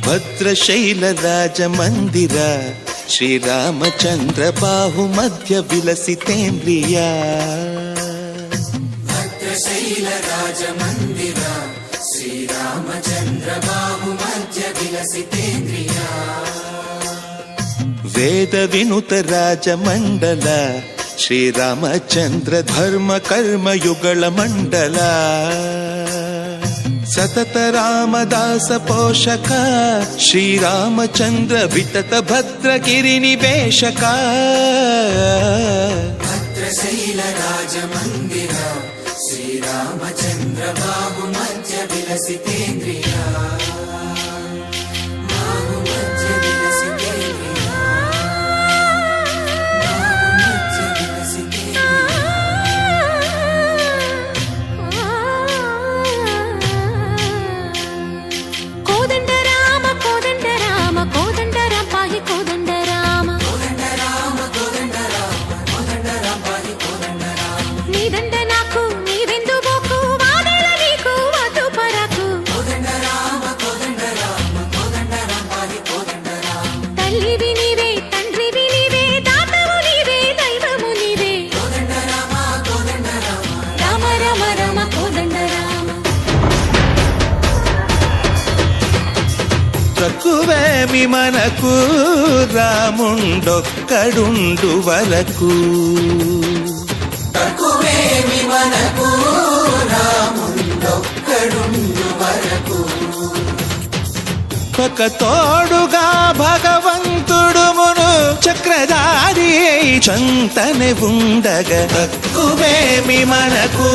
ಭದ್ರಶೈಲ ರಾಜ ಮಂದಿರ ಶ್ರೀರಾಮಚಂದ್ರ ಬಾಹು ಮಧ್ಯ ವಿಲಸಿತೇಂದ್ರಿಯ. ಭದ್ರಶೈಲ ರಾಜ ಮಂದಿರ ಶ್ರೀರಾಮಚಂದ್ರ ಬಾಹು ಮಧ್ಯ ವಿಲಸಿತೇಂದ್ರಿಯ. ವೇದ ವಿನುತ ರಾಜ ಮಂಡಲ ಶ್ರೀರಾಮಚಂದ್ರ ಧರ್ಮ ಕರ್ಮ ಯುಗಳ ಮಂಡಲ. ಸತತ ರಾಮದಾಸ ಪೋಷಕ ಶ್ರೀರಾಮಚಂದ್ರ ವಿತತ ಭದ್ರಗಿರಿ ನಿವೇಶಕ. ಭದ್ರಶೈಲ ರಾಜ ಮಂದಿರ ಶ್ರೀರಾಮಚಂದ್ರ ಬಾಹು ಮಧ್ಯ ವಿಲಸಿತೇಂದ್ರಿಯ. తక్కువేమి మనకు రాముండొక్కడుండు వరకు. తక్కువేమి మనకు రాముండొక్కడుండు వరకు. ఒక తోడుగా భగవంతుడు మును చక్రధారి చంతనే ఉండగా. తక్కువేమి మనకు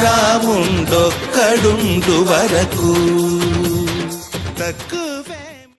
రాముండొక్కడుండు వరకు. తక్కువే